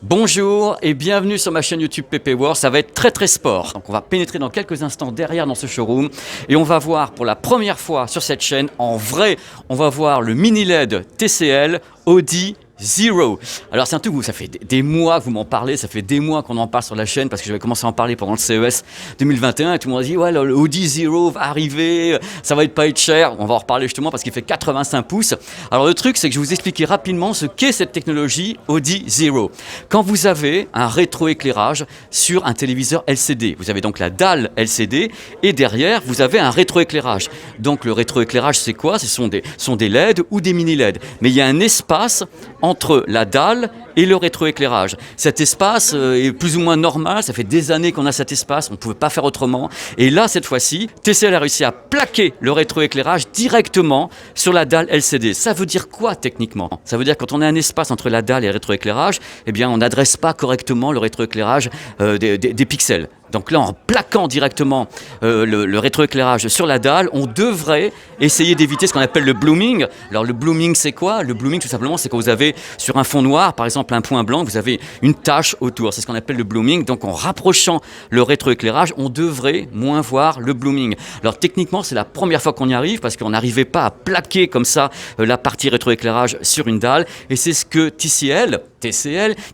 Bonjour et bienvenue sur ma chaîne YouTube PP World. Ça va être très sport. Donc on va pénétrer dans quelques instants derrière dans ce showroom et on va voir pour la première fois sur cette chaîne, en vrai, on va voir le mini LED TCL Audi Zero. Alors c'est un truc où ça fait des mois que vous m'en parlez, ça fait des mois qu'on en parle sur la chaîne parce que j'avais commencé à en parler pendant le CES 2021 et tout le monde a dit ouais le Audi Zero va arriver, ça va pas être cher. On va en reparler justement parce qu'il fait 85 pouces. Alors le truc c'est que je vais vous expliquer rapidement ce qu'est cette technologie Audi Zero. Quand vous avez un rétroéclairage sur un téléviseur LCD, vous avez donc la dalle LCD et derrière vous avez un rétroéclairage. Donc le rétroéclairage c'est quoi? Ce sont des LED ou des mini LED. Mais il y a un espace entre la dalle et le rétroéclairage. Cet espace est plus ou moins normal, ça fait des années qu'on a cet espace, on ne pouvait pas faire autrement. Et là, cette fois-ci, TCL a réussi à plaquer le rétroéclairage directement sur la dalle LCD. Ça veut dire quoi techniquement? Ça veut dire que quand on a un espace entre la dalle et le rétroéclairage, eh bien, on n'adresse pas correctement le rétroéclairage des pixels. Donc là, en plaquant directement le rétroéclairage sur la dalle, on devrait essayer d'éviter ce qu'on appelle le blooming. Alors le blooming, c'est quoi? Le blooming, tout simplement, c'est quand vous avez sur un fond noir, par exemple un point blanc, vous avez une tache autour. C'est ce qu'on appelle le blooming. Donc en rapprochant le rétroéclairage, on devrait moins voir le blooming. Alors techniquement, c'est la première fois qu'on y arrive parce qu'on n'arrivait pas à plaquer comme ça la partie rétroéclairage sur une dalle. Et c'est ce que TCL,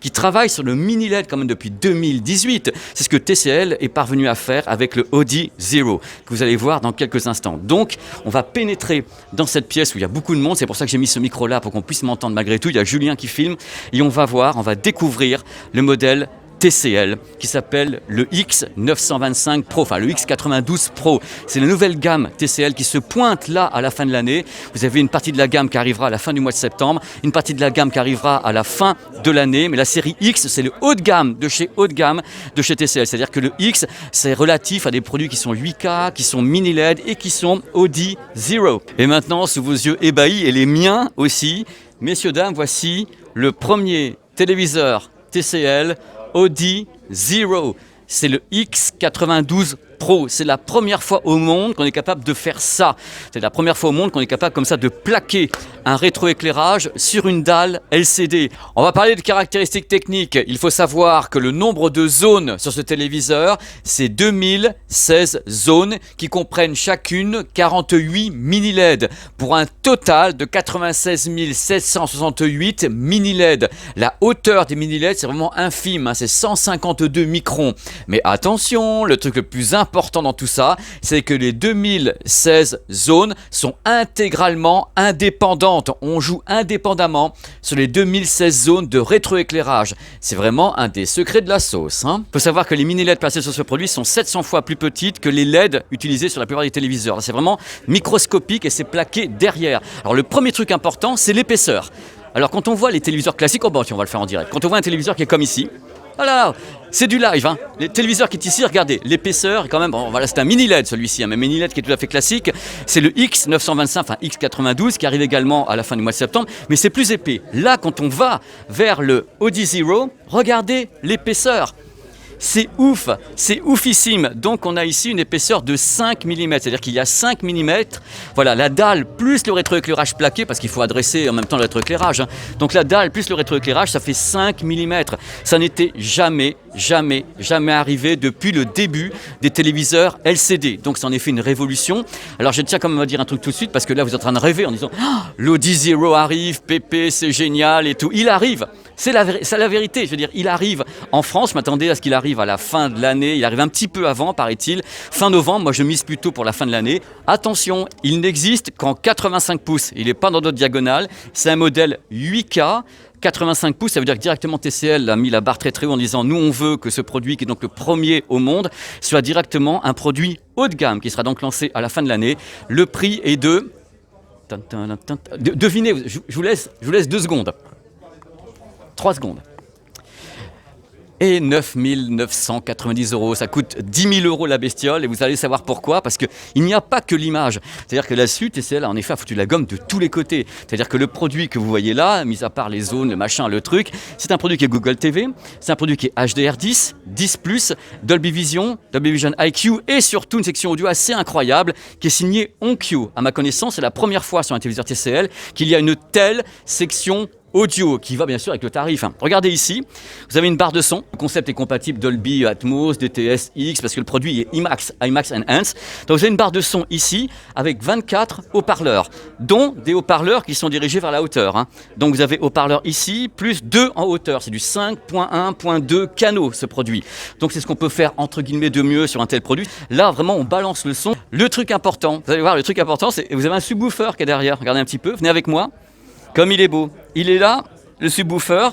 qui travaille sur le mini LED quand même depuis 2018, c'est ce que TCL est parvenu à faire avec le Audi Zero, que vous allez voir dans quelques instants. Donc, on va pénétrer dans cette pièce où il y a beaucoup de monde, c'est pour ça que j'ai mis ce micro-là, pour qu'on puisse m'entendre malgré tout. Il y a Julien qui filme, et on va découvrir le modèle TCL qui s'appelle le X925 Pro, enfin le X92 Pro. C'est la nouvelle gamme TCL qui se pointe là à la fin de l'année. Vous avez une partie de la gamme qui arrivera à la fin du mois de septembre, une partie de la gamme qui arrivera à la fin de l'année, mais la série X, c'est le haut de gamme de chez TCL. C'est-à-dire que le X, c'est relatif à des produits qui sont 8K, qui sont mini LED et qui sont Audi Zero. Et maintenant, sous vos yeux ébahis, et les miens aussi, messieurs, dames, voici le premier téléviseur TCL Audi Zero, c'est le X92 Pro. C'est la première fois au monde qu'on est capable de faire ça. C'est la première fois au monde qu'on est capable comme ça de plaquer un rétroéclairage sur une dalle LCD. On va parler de caractéristiques techniques. Il faut savoir que le nombre de zones sur ce téléviseur, c'est 2016 zones qui comprennent chacune 48 mini LED pour un total de 96 768 mini LED. La hauteur des mini LED, c'est vraiment infime, c'est 152 microns. Mais attention, le truc le plus important dans tout ça, c'est que les 2016 zones sont intégralement indépendantes. On joue indépendamment sur les 2016 zones de rétroéclairage. C'est vraiment un des secrets de la sauce. Il faut savoir que les mini LED placés sur ce produit sont 700 fois plus petites que les LED utilisés sur la plupart des téléviseurs. C'est vraiment microscopique et c'est plaqué derrière. Alors le premier truc important, c'est l'épaisseur. Alors quand on voit les téléviseurs classiques, on va le faire en direct. Quand on voit un téléviseur qui est comme ici, voilà, c'est du live. Les téléviseurs qui est ici, regardez, l'épaisseur est quand même, bon, voilà, c'est un mini LED celui-ci, mais mini LED qui est tout à fait classique. C'est le X925, enfin X92 qui arrive également à la fin du mois de septembre, mais c'est plus épais. Là, quand on va vers le Audi Zero, regardez l'épaisseur. C'est ouf, c'est oufissime. Donc on a ici une épaisseur de 5 mm, c'est-à-dire qu'il y a 5 mm. Voilà, la dalle plus le rétroéclairage plaqué, parce qu'il faut adresser en même temps le rétroéclairage. Donc la dalle plus le rétroéclairage, ça fait 5 mm. Ça n'était jamais arrivé depuis le début des téléviseurs LCD. Donc ça en est fait une révolution. Alors je tiens quand même à dire un truc tout de suite, parce que là vous êtes en train de rêver en disant oh, l'Audi Zero arrive, Pépé, c'est génial et tout. Il arrive. C'est la vérité, je veux dire, il arrive en France, je m'attendais à ce qu'il arrive à la fin de l'année, il arrive un petit peu avant, paraît-il, fin novembre, moi je mise plutôt pour la fin de l'année. Attention, il n'existe qu'en 85 pouces, il n'est pas dans d'autres diagonales, c'est un modèle 8K, 85 pouces, ça veut dire que directement TCL a mis la barre très haut en disant nous on veut que ce produit qui est donc le premier au monde soit directement un produit haut de gamme qui sera donc lancé à la fin de l'année. Le prix est de... Devinez, je vous laisse 2 secondes. 3 secondes. Et 9 990 €, ça coûte 10 000 € la bestiole et vous allez savoir pourquoi, parce qu'il n'y a pas que l'image. C'est-à-dire que là-dessus, TCL en effet a foutu la gomme de tous les côtés. C'est-à-dire que le produit que vous voyez là, mis à part les zones, le machin, le truc, c'est un produit qui est Google TV, c'est un produit qui est HDR10, 10+, Dolby Vision IQ et surtout une section audio assez incroyable qui est signée OnQ. À ma connaissance, c'est la première fois sur un téléviseur TCL qu'il y a une telle section audio qui va bien sûr avec le tarif. Regardez ici, vous avez une barre de son. Le concept est compatible Dolby Atmos, DTS X parce que le produit est IMAX Enhanced. Donc vous avez une barre de son ici avec 24 haut-parleurs, dont des haut-parleurs qui sont dirigés vers la hauteur. Donc vous avez haut-parleurs ici, plus 2 en hauteur. C'est du 5.1.2 canaux ce produit. Donc c'est ce qu'on peut faire entre guillemets de mieux sur un tel produit. Là vraiment on balance le son. Le truc important, vous allez voir, le truc important c'est vous avez un subwoofer qui est derrière. Regardez un petit peu, venez avec moi. Comme il est beau. Il est là, le subwoofer.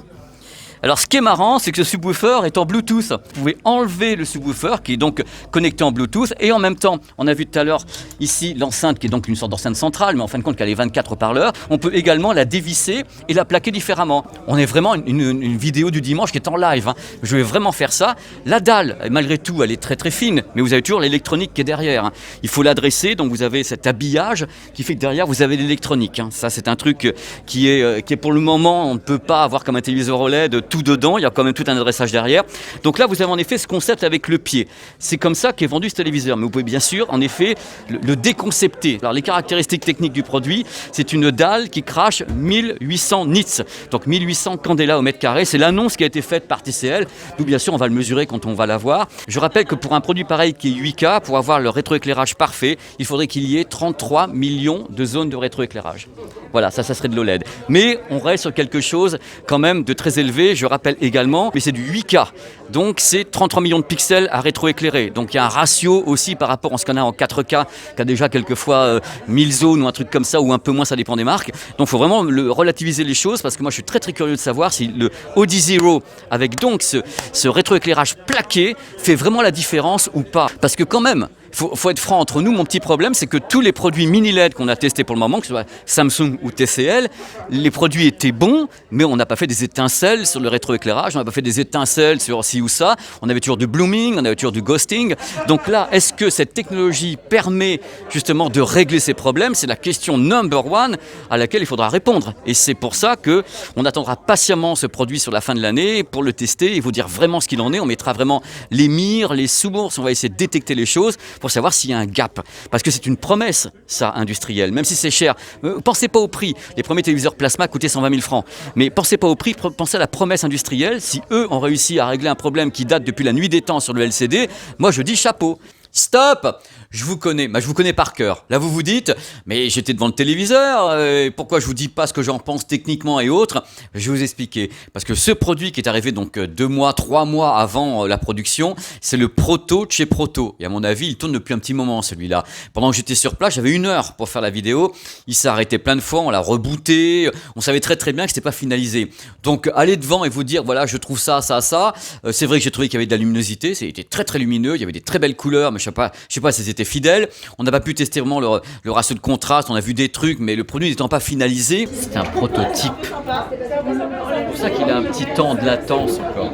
Alors ce qui est marrant, c'est que ce subwoofer est en Bluetooth. Vous pouvez enlever le subwoofer qui est donc connecté en Bluetooth et en même temps, on a vu tout à l'heure ici l'enceinte qui est donc une sorte d'enceinte centrale, mais en fin de compte qui a les 24 haut-parleurs. On peut également la dévisser et la plaquer différemment. On est vraiment une vidéo du dimanche qui est en live. Je vais vraiment faire ça. La dalle, malgré tout, elle est très très fine, mais vous avez toujours l'électronique qui est derrière. Il faut l'adresser, donc vous avez cet habillage qui fait que derrière vous avez l'électronique. Ça c'est un truc qui est pour le moment, on ne peut pas avoir comme un téléviseur OLED tout dedans, il y a quand même tout un adressage derrière. Donc là, vous avez en effet ce concept avec le pied. C'est comme ça qu'est vendu ce téléviseur. Mais vous pouvez bien sûr, en effet, le déconcepter. Alors les caractéristiques techniques du produit, c'est une dalle qui crache 1800 nits, donc 1800 candela au mètre carré. C'est l'annonce qui a été faite par TCL. Nous, bien sûr, on va le mesurer quand on va l'avoir. Je rappelle que pour un produit pareil qui est 8K, pour avoir le rétroéclairage parfait, il faudrait qu'il y ait 33 millions de zones de rétroéclairage. Voilà, ça serait de l'OLED. Mais on reste sur quelque chose quand même de très élevé. Je rappelle également, mais c'est du 8K. Donc c'est 33 millions de pixels à rétroéclairer. Donc il y a un ratio aussi par rapport à ce qu'on a en 4K, qui a déjà quelquefois 1000 zones ou un truc comme ça, ou un peu moins, ça dépend des marques. Donc il faut vraiment relativiser les choses, parce que moi je suis très très curieux de savoir si le Audi Zero, avec donc ce rétroéclairage plaqué, fait vraiment la différence ou pas. Parce que quand même, faut être franc entre nous, mon petit problème c'est que tous les produits mini LED qu'on a testés pour le moment, que ce soit Samsung ou TCL, les produits étaient bons, mais on n'a pas fait des étincelles sur le rétroéclairage, on n'a pas fait des étincelles sur ci ou ça, on avait toujours du blooming, on avait toujours du ghosting. Donc là, est-ce que cette technologie permet justement de régler ces problèmes? C'est la question number one à laquelle il faudra répondre. Et c'est pour ça qu'on attendra patiemment ce produit sur la fin de l'année pour le tester et vous dire vraiment ce qu'il en est. On mettra vraiment les mires, les sous-bourses, on va essayer de détecter les choses pour savoir s'il y a un gap. Parce que c'est une promesse, ça, industrielle. Même si c'est cher, pensez pas au prix. Les premiers téléviseurs plasma coûtaient 120 000 francs. Mais pensez pas au prix, pensez à la promesse industrielle. Si eux ont réussi à régler un problème qui date depuis la nuit des temps sur le LCD, moi je dis chapeau. Stop! Je vous connais, je vous connais par cœur. Là, vous vous dites, mais j'étais devant le téléviseur, pourquoi je vous dis pas ce que j'en pense techniquement et autres? Je vais vous expliquer. Parce que ce produit qui est arrivé donc 2 mois, 3 mois avant la production, c'est le Proto de chez Proto. Et à mon avis, il tourne depuis un petit moment, celui-là. Pendant que j'étais sur place, j'avais 1 heure pour faire la vidéo. Il s'est arrêté plein de fois, on l'a rebooté. On savait très très bien que c'était pas finalisé. Donc, aller devant et vous dire, voilà, je trouve ça. C'est vrai que j'ai trouvé qu'il y avait de la luminosité. C'était très très lumineux. Il y avait des très belles couleurs, mais je sais pas si c'était fidèle. On n'a pas pu tester vraiment le ratio de contraste, on a vu des trucs, mais le produit n'étant pas finalisé, c'est un prototype. C'est pour ça qu'il a un petit temps de latence encore.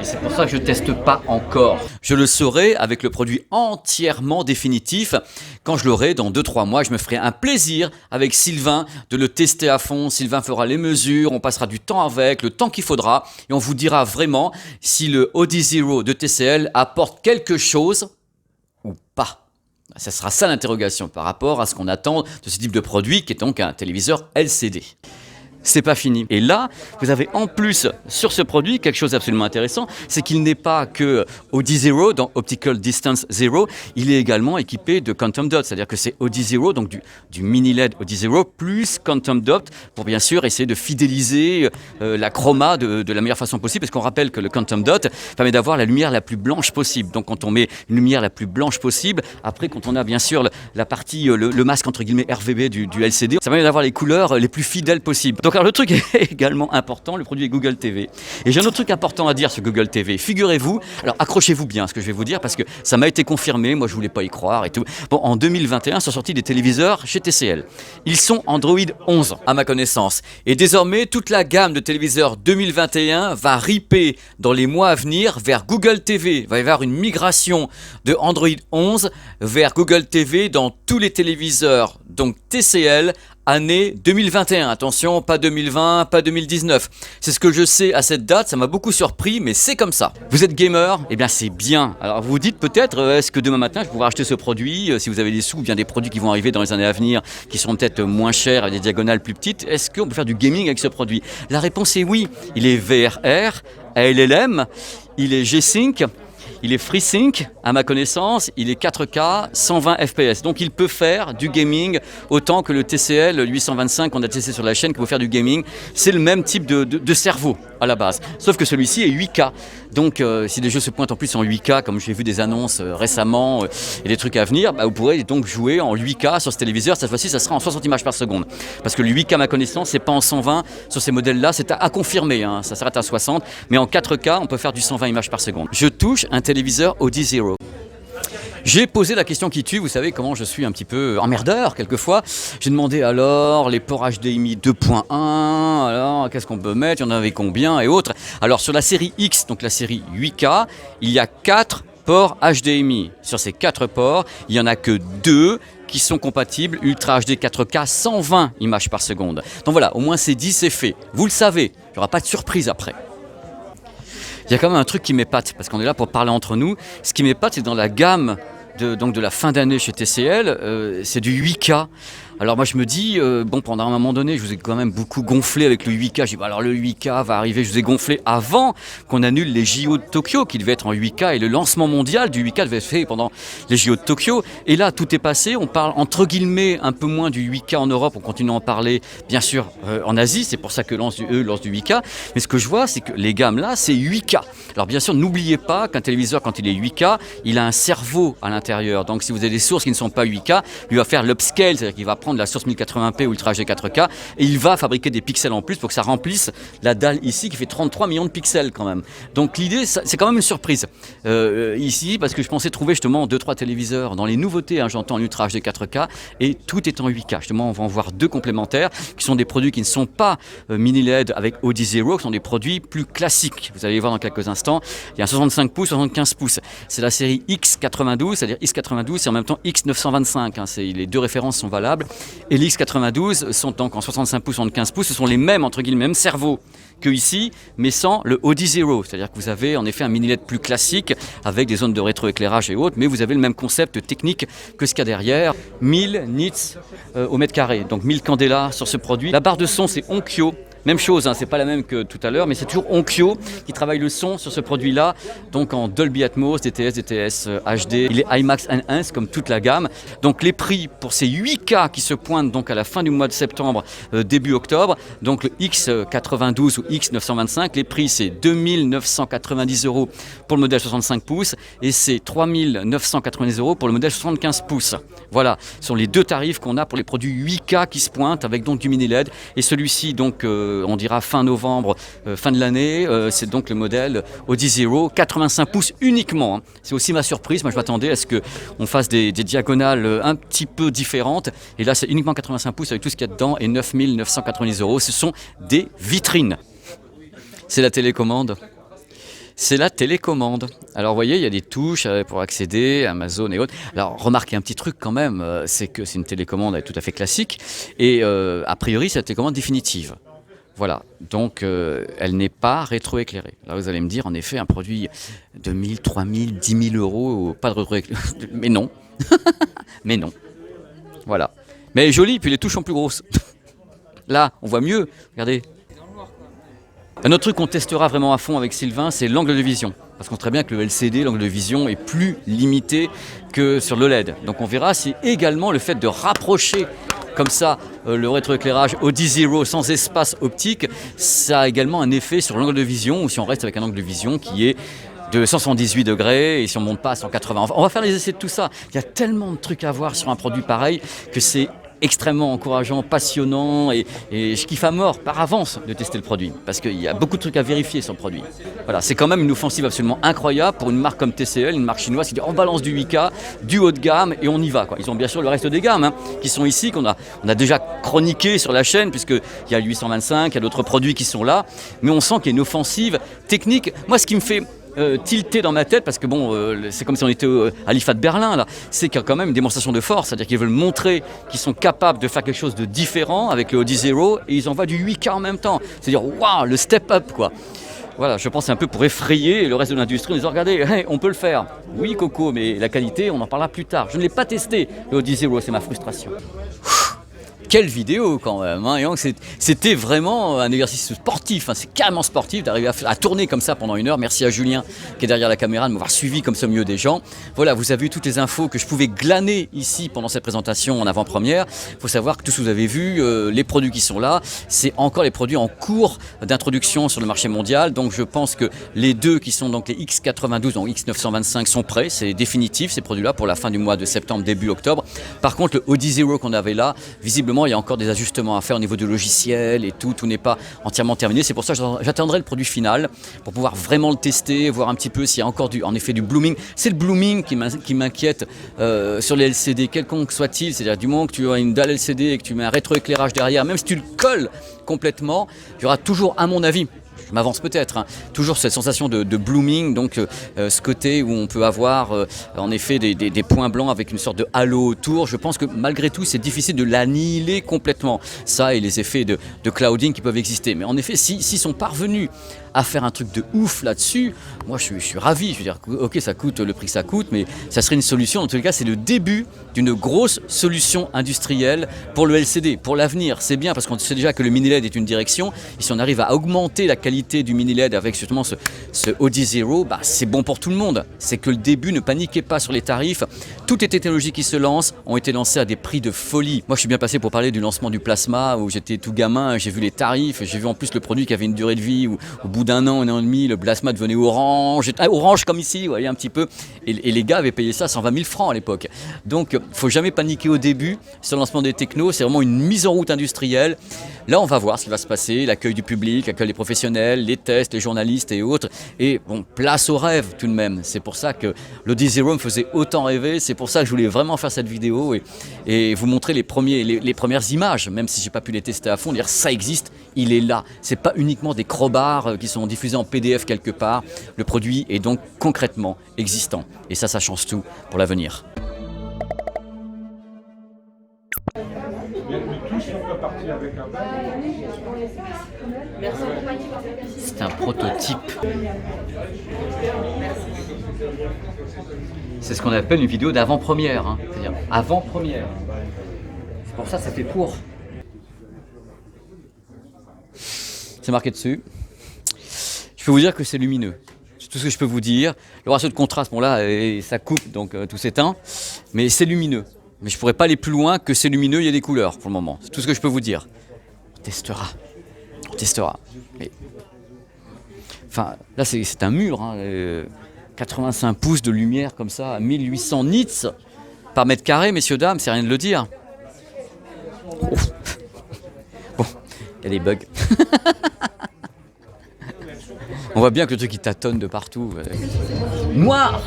Et c'est pour ça que je ne teste pas encore. Je le saurai avec le produit entièrement définitif. Quand je l'aurai dans 2-3 mois, je me ferai un plaisir avec Sylvain de le tester à fond. Sylvain fera les mesures, on passera du temps avec, le temps qu'il faudra, et on vous dira vraiment si le Audi Zero de TCL apporte quelque chose ou pas. Ça sera ça l'interrogation par rapport à ce qu'on attend de ce type de produit qui est donc un téléviseur LCD. C'est pas fini. Et là, vous avez en plus sur ce produit quelque chose d'absolument intéressant, c'est qu'il n'est pas que Audi Zero dans Optical Distance Zero, il est également équipé de Quantum Dot, c'est-à-dire que c'est Audi Zero, donc du mini LED Audi Zero plus Quantum Dot pour bien sûr essayer de fidéliser la chroma de la meilleure façon possible, parce qu'on rappelle que le Quantum Dot permet d'avoir la lumière la plus blanche possible. Donc quand on met une lumière la plus blanche possible, après quand on a bien sûr la partie, le masque entre guillemets RVB du LCD, ça permet d'avoir les couleurs les plus fidèles possibles. Donc alors le truc est également important, le produit est Google TV. Et j'ai un autre truc important à dire sur Google TV. Figurez-vous, alors accrochez-vous bien à ce que je vais vous dire parce que ça m'a été confirmé, moi je voulais pas y croire et tout. Bon, en 2021 sont sortis des téléviseurs chez TCL. Ils sont Android 11 à ma connaissance. Et désormais, toute la gamme de téléviseurs 2021 va ripper dans les mois à venir vers Google TV. Il va y avoir une migration de Android 11 vers Google TV dans tous les téléviseurs, donc TCL, année 2021. Attention, pas 2020, pas 2019. C'est ce que je sais à cette date, ça m'a beaucoup surpris, mais c'est comme ça. Vous êtes gamer? Eh bien c'est bien. Alors vous vous dites peut-être, est-ce que demain matin je pourrai acheter ce produit, si vous avez des sous, ou bien des produits qui vont arriver dans les années à venir, qui seront peut-être moins chers, avec des diagonales plus petites, est-ce qu'on peut faire du gaming avec ce produit? La réponse est oui. Il est VRR, ALLM, il est G-Sync, il est FreeSync, à ma connaissance, il est 4K, 120 FPS. Donc il peut faire du gaming autant que le TCL 825 qu'on a testé sur la chaîne, qui peut faire du gaming. C'est le même type de cerveau à la base. Sauf que celui-ci est 8K. Donc si des jeux se pointent en plus en 8K, comme j'ai vu des annonces récemment et des trucs à venir, vous pourrez donc jouer en 8K sur ce téléviseur. Cette fois-ci, ça sera en 60 images par seconde. Parce que le 8K, à ma connaissance, c'est pas en 120 sur ces modèles-là. C'est à confirmer, hein. Ça s'arrête à 60. Mais en 4K, on peut faire du 120 images par seconde. Je touche un téléviseur Audi Zero. J'ai posé la question qui tue, vous savez comment je suis un petit peu emmerdeur quelquefois. J'ai demandé alors les ports HDMI 2.1, alors qu'est-ce qu'on peut mettre, il y en avait combien et autres. Alors sur la série X, donc la série 8K, il y a 4 ports HDMI. Sur ces 4 ports, il n'y en a que 2 qui sont compatibles Ultra HD 4K 120 images par seconde. Donc voilà, au moins c'est dit, c'est fait. Vous le savez, il n'y aura pas de surprise après. Il y a quand même un truc qui m'épate, parce qu'on est là pour parler entre nous. Ce qui m'épate, c'est dans la gamme de la fin d'année chez TCL, c'est du 8K. Alors moi je me dis, pendant un moment donné, je vous ai quand même beaucoup gonflé avec le 8K. J'ai dit, alors le 8K va arriver, je vous ai gonflé avant qu'on annule les JO de Tokyo, qui devaient être en 8K, et le lancement mondial du 8K devait être fait pendant les JO de Tokyo. Et là, tout est passé, on parle entre guillemets un peu moins du 8K en Europe, on continue à en parler, bien sûr, en Asie, c'est pour ça que eux lancent du 8K. Mais ce que je vois, c'est que les gammes là, c'est 8K. Alors bien sûr, n'oubliez pas qu'un téléviseur, quand il est 8K, il a un cerveau à l'intérieur. Donc si vous avez des sources qui ne sont pas 8K, lui va faire l'upscale, c'est-à-dire qu'il va prendre la source 1080p ou Ultra HD 4K et il va fabriquer des pixels en plus pour que ça remplisse la dalle ici qui fait 33 millions de pixels quand même. Donc l'idée, c'est quand même une surprise ici, parce que je pensais trouver justement 2-3 téléviseurs dans les nouveautés, hein, j'entends Ultra HD 4K, et tout est en 8K. Justement, on va en voir 2 complémentaires qui sont des produits qui ne sont pas mini LED avec Audi Zero, qui sont des produits plus classiques. Vous allez voir dans quelques instants. Il y a un 65 pouces, 75 pouces. C'est la série X92, c'est-à-dire X92 et en même temps X925. Hein, les 2 références sont valables. Et les X92 sont donc en 65 pouces, 75 pouces. Ce sont les mêmes, entre guillemets, mêmes cerveaux que ici, mais sans le Audi Zero. C'est-à-dire que vous avez en effet un mini LED plus classique avec des zones de rétroéclairage et autres, mais vous avez le même concept technique que ce qu'il y a derrière. 1000 nits au mètre carré, donc 1000 candela sur ce produit. La barre de son, c'est Onkyo. Même chose, hein, c'est pas la même que tout à l'heure, mais c'est toujours Onkyo qui travaille le son sur ce produit-là, donc en Dolby Atmos, DTS, DTS HD. Il est IMAX Enhanced comme toute la gamme. Donc les prix pour ces 8K qui se pointent donc à la fin du mois de septembre, début octobre, donc le X92 ou X925, les prix c'est 2990 € pour le modèle 65 pouces et c'est 3990 € pour le modèle 75 pouces. Voilà, ce sont les 2 tarifs qu'on a pour les produits 8K qui se pointent avec donc du mini LED, et celui-ci donc on dira fin novembre, fin de l'année, c'est donc le modèle Audi Zero 85 pouces uniquement. Hein. C'est aussi ma surprise, moi je m'attendais à ce qu'on fasse des diagonales un petit peu différentes, et là c'est uniquement 85 pouces avec tout ce qu'il y a dedans et 9990 €. Ce sont des vitrines. C'est la télécommande. C'est la télécommande. Alors vous voyez, il y a des touches pour accéder, Amazon et autres. Alors remarquez un petit truc quand même, c'est que c'est une télécommande tout à fait classique, et a priori c'est la télécommande définitive. Voilà, donc elle n'est pas rétroéclairée. Là vous allez me dire, en effet, un produit de 1000, 3000, 10 000 €, pas de rétroéclairage. Mais non, mais non. Voilà. Mais elle est jolie, puis les touches sont plus grosses. Là, on voit mieux, regardez. Un autre truc qu'on testera vraiment à fond avec Sylvain, c'est l'angle de vision. Parce qu'on sait très bien que le LCD, l'angle de vision, est plus limité que sur le LED. Donc on verra si également le fait de rapprocher comme ça le rétroéclairage Audi Zero sans espace optique, ça a également un effet sur l'angle de vision, ou si on reste avec un angle de vision qui est de 178 degrés, et si on ne monte pas à 180. On va faire les essais de tout ça. Il y a tellement de trucs à voir sur un produit pareil que c'est extrêmement encourageant, passionnant, et je kiffe à mort par avance de tester le produit, parce qu'il y a beaucoup de trucs à vérifier sur le produit. Voilà, c'est quand même une offensive absolument incroyable pour une marque comme TCL, une marque chinoise qui dit on balance du 8K, du haut de gamme et on y va, quoi. Ils ont bien sûr le reste des gammes, hein, qui sont ici, on a déjà chroniqué sur la chaîne, puisqu'il y a le 825, il y a d'autres produits qui sont là, mais on sent qu'il y a une offensive technique. Moi, ce qui me fait tilté dans ma tête, parce que bon, c'est comme si on était à l'IFA de Berlin, là. C'est qu'il y a quand même une démonstration de force, c'est-à-dire qu'ils veulent montrer qu'ils sont capables de faire quelque chose de différent avec le Audi Zero, et ils envoient du 8K en même temps. C'est-à-dire, waouh, le step up, quoi. Voilà, je pense c'est un peu pour effrayer le reste de l'industrie en disant regardez, hey, on peut le faire. Oui Coco, mais la qualité, on en parlera plus tard. Je ne l'ai pas testé, le Audi Zero, c'est ma frustration. Quelle vidéo quand même, hein. C'était vraiment un exercice sportif, hein. C'est carrément sportif d'arriver à tourner comme ça pendant 1 heure. Merci à Julien qui est derrière la caméra de m'avoir suivi comme ça au milieu des gens. Voilà, vous avez eu toutes les infos que je pouvais glaner ici pendant cette présentation en avant-première. Il faut savoir que tout ce que vous avez vu, les produits qui sont là, c'est encore les produits en cours d'introduction sur le marché mondial. Donc je pense que les deux qui sont donc les X92 donc X925 sont prêts, c'est définitif ces produits-là pour la fin du mois de septembre, début octobre. Par contre le Audi Zero qu'on avait là, visiblement il y a encore des ajustements à faire au niveau du logiciel et tout n'est pas entièrement terminé. C'est pour ça que j'attendrai le produit final pour pouvoir vraiment le tester, voir un petit peu s'il y a encore en effet du blooming. C'est le blooming qui m'inquiète sur les LCD, quelconque soit-il. C'est-à-dire du moment que tu as une dalle LCD et que tu mets un rétroéclairage derrière, même si tu le colles complètement, il y aura toujours, à mon avis, je m'avance peut-être, hein, toujours cette sensation de blooming, donc ce côté où on peut avoir en effet des points blancs avec une sorte de halo autour. Je pense que malgré tout c'est difficile de l'annihiler complètement, ça et les effets de clouding qui peuvent exister. Mais en effet, s'ils sont parvenus à faire un truc de ouf là-dessus, moi je suis ravi. Je veux dire, ok, ça coûte le prix que ça coûte, mais ça serait une solution. En tous les cas, c'est le début d'une grosse solution industrielle pour le LCD, pour l'avenir. C'est bien parce qu'on sait déjà que le mini LED est une direction. Et si on arrive à augmenter la qualité du mini LED avec justement ce Audi Zero, bah, c'est bon pour tout le monde. C'est que le début, ne paniquez pas sur les tarifs. Toutes les technologies qui se lancent ont été lancées à des prix de folie. Moi, je suis bien passé pour parler du lancement du plasma où j'étais tout gamin, j'ai vu les tarifs, j'ai vu en plus le produit qui avait une durée de vie où au bout d'1 an, 1 an et demi, le plasma devenait orange, orange comme ici, vous voyez un petit peu. Et les gars avaient payé ça 120 000 francs à l'époque. Donc, faut jamais paniquer au début sur le lancement des technos. C'est vraiment une mise en route industrielle. Là, on va voir ce qui va se passer, l'accueil du public, l'accueil des professionnels, les tests, les journalistes et autres. Et bon, place au rêve tout de même. C'est pour ça que l'Audi Zero me faisait autant rêver. C'est pour ça que je voulais vraiment faire cette vidéo et vous montrer les premières images, même si j'ai pas pu les tester à fond. Dire ça existe, il est là. C'est pas uniquement des crobards qui sont diffusés en PDF quelque part. Le produit est donc concrètement existant. Et ça change tout pour l'avenir. C'est un prototype. C'est ce qu'on appelle une vidéo d'avant-première, hein. C'est-à-dire avant-première. C'est pour ça que ça fait court. C'est marqué dessus. Je peux vous dire que c'est lumineux. C'est tout ce que je peux vous dire. Le ratio de contraste, bon là, ça coupe, donc tout s'éteint. Mais c'est lumineux. Mais je ne pourrais pas aller plus loin que c'est lumineux, il y a des couleurs pour le moment. C'est tout ce que je peux vous dire. On testera. On testera. Mais... Enfin, là, c'est un mur. Hein, 85 pouces de lumière comme ça, à 1800 nits par mètre carré, messieurs, dames, c'est rien de le dire. Oh. Bon, il y a des bugs. On voit bien que le truc il tâtonne de partout. Noir.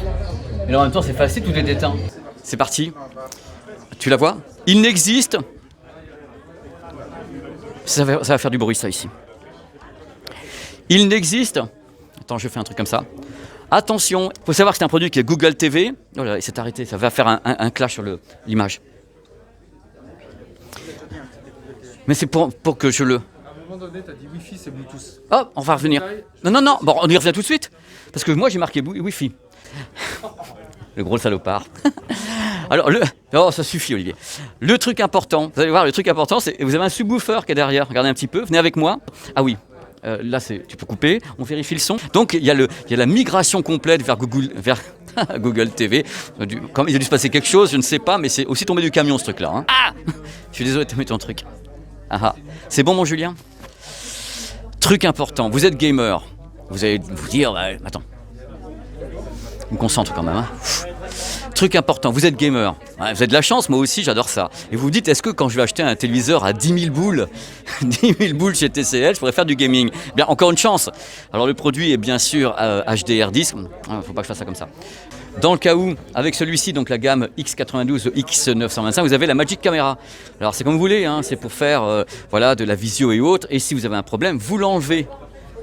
Mais en même temps, c'est facile, tout est éteint. C'est parti. Tu la vois? Il n'existe. Ça va faire du bruit, ça, ici. Il n'existe. Attends, je fais un truc comme ça. Attention, il faut savoir que c'est un produit qui est Google TV. Oh là, il s'est arrêté, ça va faire un clash sur l'image. Mais c'est pour que je le... À un moment donné, tu as dit Wi-Fi, c'est Bluetooth. Oh, on va revenir. Non. Bon, on y revient tout de suite. Parce que moi, j'ai marqué Wi-Fi. Le gros salopard. Alors, oh, ça suffit, Olivier. Le truc important, vous allez voir, le truc important, c'est vous avez un subwoofer qui est derrière. Regardez un petit peu, venez avec moi. Ah oui, là, tu peux couper, on vérifie le son. Donc, il y a la migration complète vers Google TV. Comme il a dû se passer quelque chose, je ne sais pas, mais c'est aussi tombé du camion, ce truc-là. Hein. Ah, je suis désolé de te mettre ton truc. Ah, c'est bon, mon Julien? Truc important, vous êtes gamer. Vous allez vous dire, attends, je me concentre quand même. Hein. Truc important, vous êtes gamer, vous avez de la chance, moi aussi j'adore ça. Et vous vous dites, est-ce que quand je vais acheter un téléviseur à 10 000 boules, 10 000 boules chez TCL, je pourrais faire du gaming? Bien, encore une chance. Alors le produit est bien sûr HDR10, faut pas que je fasse ça comme ça. Dans le cas où, avec celui-ci, donc la gamme X92, X925, vous avez la Magic Camera. Alors c'est comme vous voulez, hein, c'est pour faire voilà, de la visio et autres, et si vous avez un problème, vous l'enlevez.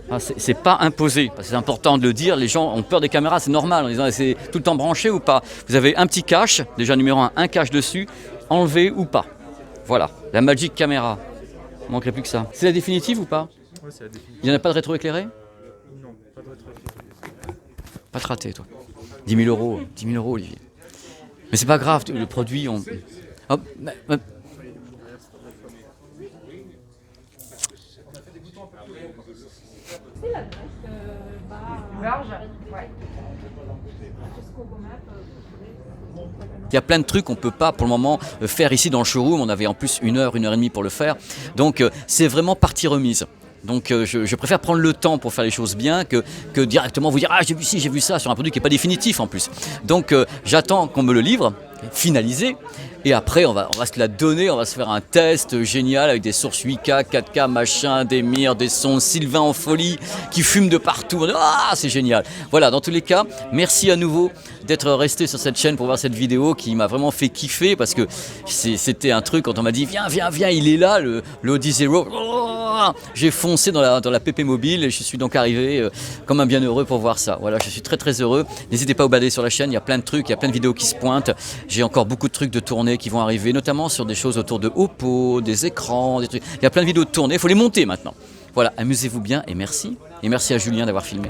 Ah, c'est pas imposé, parce que c'est important de le dire, les gens ont peur des caméras, c'est normal, en disant c'est tout le temps branché ou pas. Vous avez un petit cache, déjà numéro un cache dessus, enlevé ou pas. Voilà, la Magic Camera. Il manquerait plus que ça. C'est la définitive ou pas? Ouais, c'est la définition. Il n'y en a pas de rétro-éclairé? Non, pas de rétro. Pas de raté, toi. 10 000 euros, 10 000 euros, Olivier. Mais c'est pas grave, le produit, on... Hop, Gorge, ouais. il y a plein de trucs qu'on ne peut pas pour le moment faire ici dans le showroom. On avait en plus 1 heure et demie pour le faire. Donc c'est vraiment partie remise. Donc je préfère prendre le temps pour faire les choses bien que directement vous dire ah j'ai vu ci, j'ai vu ça sur un produit qui n'est pas définitif en plus. Donc j'attends qu'on me le livre, finalisé. Et après, on va se la donner, on va se faire un test génial avec des sources 8K, 4K, machin, des mires, des sons, Sylvain en folie, qui fume de partout. Ah, c'est génial. Voilà, dans tous les cas, merci à nouveau d'être resté sur cette chaîne pour voir cette vidéo qui m'a vraiment fait kiffer parce que c'était un truc quand on m'a dit viens, il est là, le Audi Zero. Oh, j'ai foncé dans la PP mobile et je suis donc arrivé comme un bienheureux pour voir ça. Voilà, je suis très très heureux. N'hésitez pas à vous balader sur la chaîne, il y a plein de trucs, il y a plein de vidéos qui se pointent. J'ai encore beaucoup de trucs de tournée qui vont arriver, notamment sur des choses autour de Oppo, des écrans, des trucs. Il y a plein de vidéos de tournée, il faut les monter maintenant. Voilà, amusez-vous bien et merci. Et merci à Julien d'avoir filmé.